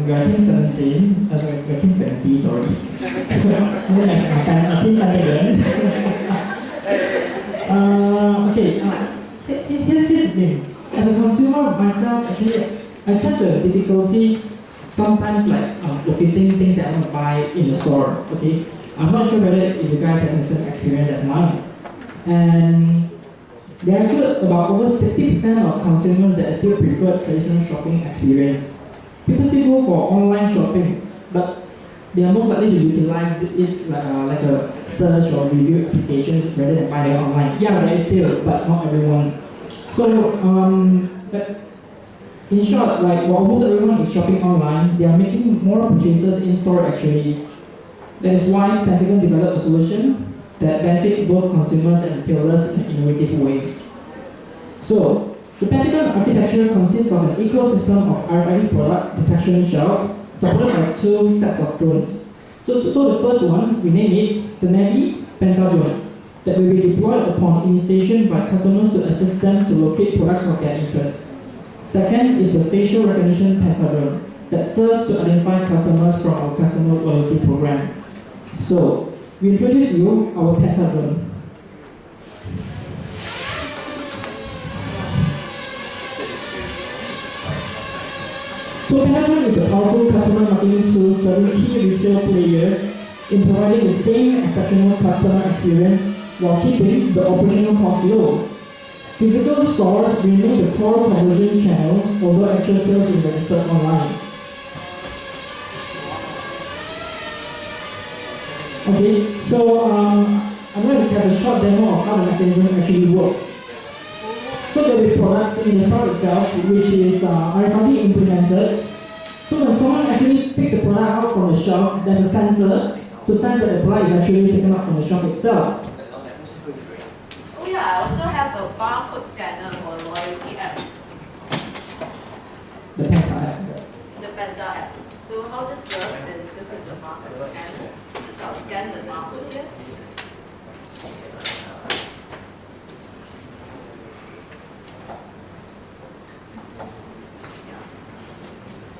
we are team 17, sorry, we are team 20, sorry. Here's the thing. As a consumer myself, actually, I tend to have difficulty sometimes locating things that I want to buy in the store. Okay, I'm not sure whether if you guys have the same experience as mine. And there are actually about over 60% of consumers that still prefer traditional shopping experience. People still go for online shopping, but they are most likely to utilize it like a search or review applications rather than buy it online. Yeah, there is still, but not everyone. So, but in short, while most everyone is shopping online, they are making more purchases in store actually. That is why Pentagon developed a solution that benefits both consumers and retailers in an innovative way. So, the Pentagon architecture consists of an ecosystem of RFID product detection shelves supported by two sets of drones. So the first one, we name it the Navy Pentadrone, that will be deployed upon initiation by customers to assist them to locate products of their interest. Second is the facial recognition Pentadrone, that serves to identify customers from our customer loyalty program. So, we introduce you our Pentadrone. So Pentadrone is a powerful customer marketing tool serving key retail players in providing the same exceptional customer experience while keeping the operational cost low. Physical stores remain the core conversion channel, although actual sales is registered online. Okay, so I'm going to have a short demo of how the mechanism actually works. So there will be products in the store itself, which is RFID implemented. So when someone actually picks the product out from the shelf, there's a sensor to sense that the product is actually taken out from the shelf itself. Oh yeah, I also have a barcode scanner or loyalty app. The Penta app. The Penta app. So how this works is this is the barcode scanner. So I'll scan the barcode here.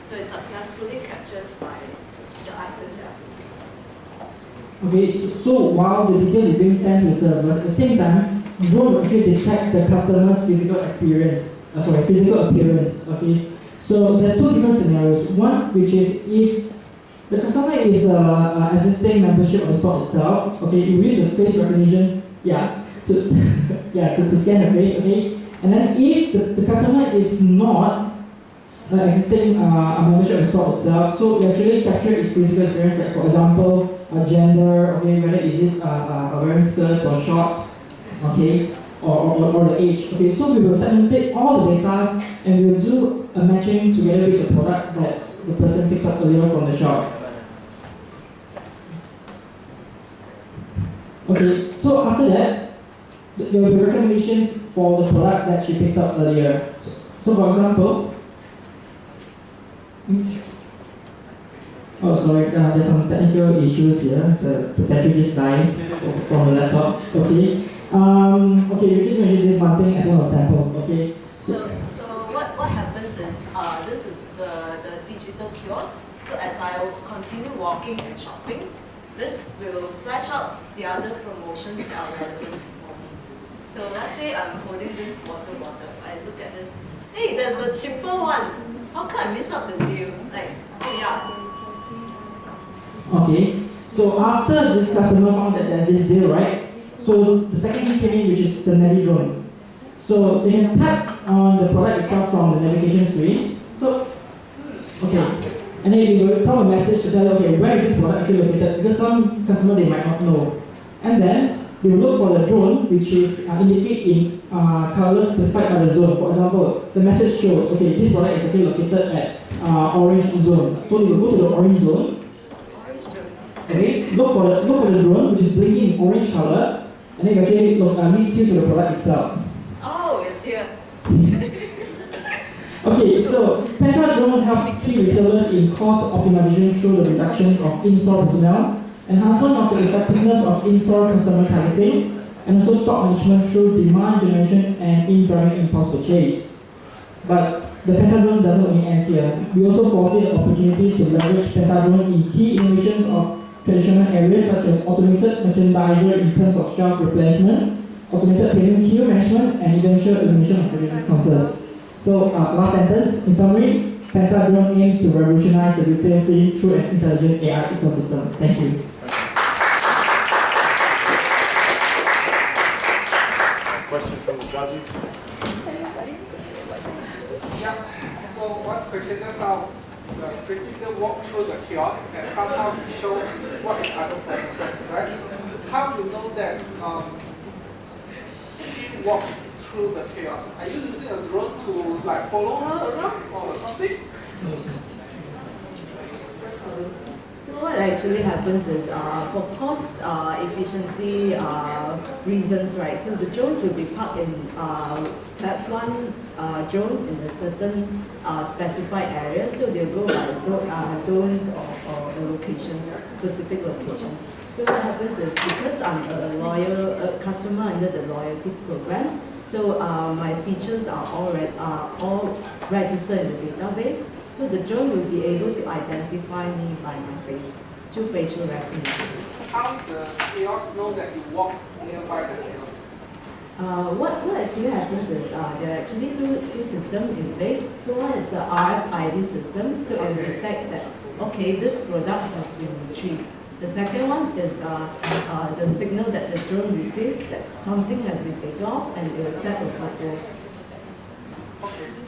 So it successfully captures the item there. Okay, so while the details is being sent to the servers, at the same time, the drone will actually detect the customer's physical appearance. Okay, so there's two different scenarios. One, which is if the customer is existing membership of the store itself. Okay, you use the face recognition, to scan the face. Okay, and then if the customer is not existing membership of the store itself, so we actually capture its physical appearance, like for example, gender, okay, whether is it wearing skirts or shorts, okay, or the age. Okay, so we will segmentate all the data and we will do a matching together with the product that the person picked up earlier from the shop. Okay, so after that, there will be recommendations for the product that she picked up earlier. So for example, oh sorry, there's some technical issues here. The battery just dies from the laptop. Okay. Okay, we're just going to use this one thing as one example. Okay. So what happens is this is the digital kiosk. So as I continue walking and shopping, this will flash out the other promotions that are relevant to me. So let's say I'm holding this water bottle. I look at this. Hey, there's a cheaper one. How can I miss out the deal? Okay, so after this customer found that there's this deal, right? So the second thing came in, which is the Navi drone. So they can tap on the product itself from the navigation screen. So, okay, and then it will come a message to tell, okay, where is this product actually located? Because some customer they might not know. And then they will look for the drone, which is indicated in colors specified by the zone. For example, the message shows, okay, this product is actually located at orange zone. So you will go to the orange zone. Okay, look for the drone, which is blinking in orange color, and then actually leads you to the product itself. Oh, it's here. Okay, so Penta drone helps key retailers in cost optimization through the reduction of in-store personnel, enhancement of the effectiveness of in-store customer targeting, and also stock management through demand generation and indirect impulse purchase. But the Pentadrone doesn't only end here. We also foresee opportunities to leverage Pentadrone in key innovations of traditional areas such as automated merchandiser in terms of shelf replenishment, automated payment queue management, and eventual elimination of traditional counters. So, last sentence, in summary, Pentadrone aims to revolutionize the retail scene through an intelligent AI ecosystem. Thank you. Question from the judges? Yeah. So one question is how the critical walk through the kiosk and somehow show what is other promotions, right? How you know that she walked through the kiosk? Are you using a drone to like follow her around or something? So what actually happens is, for cost efficiency reasons, right? So the drones will be parked in perhaps one drone in a certain specified area. So they'll go by zones or a location, specific location. So what happens is, because I'm a customer under the loyalty program, so my features are all registered in the database. So the drone will be able to identify me by my face through facial recognition. How the kiosk know that you walk nearby the kiosk? What actually happens is, there are actually two systems in play. So one is the RFID system, so it will detect that, okay, this product has been retrieved. The second one is the signal that the drone received that something has been taken off, and it will snap a photo.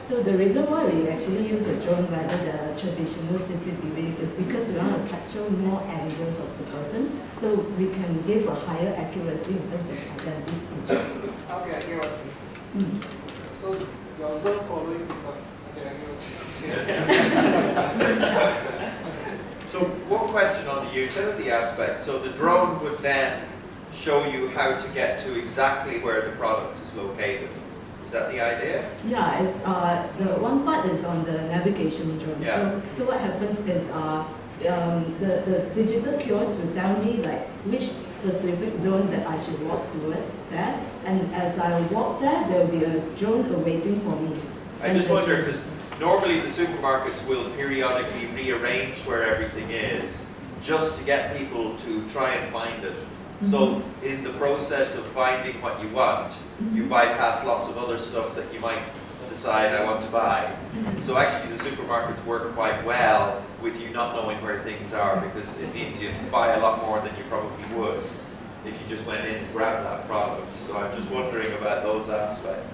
So the reason why we actually use a drone rather than a traditional CCTV is because we want to capture more angles of the person, so we can give a higher accuracy in terms of identification. Okay, I get what you mean. So you're also following because So one question on the utility aspect. So the drone would then show you how to get to exactly where the product is located. Is that the idea? Yeah, it's the one part is on the navigation drone. Yeah. So what happens is the digital kiosk will tell me like which specific zone that I should walk towards there, and as I walk there, there will be a drone awaiting for me. I just wonder because normally the supermarkets will periodically rearrange where everything is just to get people to try and find it. So in the process of finding what you want, you bypass lots of other stuff that you might decide I want to buy. So actually the supermarkets work quite well with you not knowing where things are, because it means you buy a lot more than you probably would if you just went in and grabbed that product. So I'm just wondering about those aspects.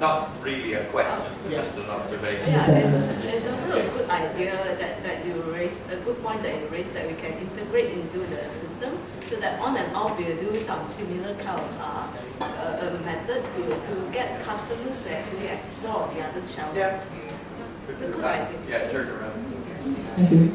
Not really a question, but just an observation. Yeah, it's also a good idea that you raised, a good point that you raised, that we can integrate into the system so that on and off we'll do some similar kind of method to get customers to actually explore the other shelf. Yeah. It's a good idea. Yeah, turn around. Thank you.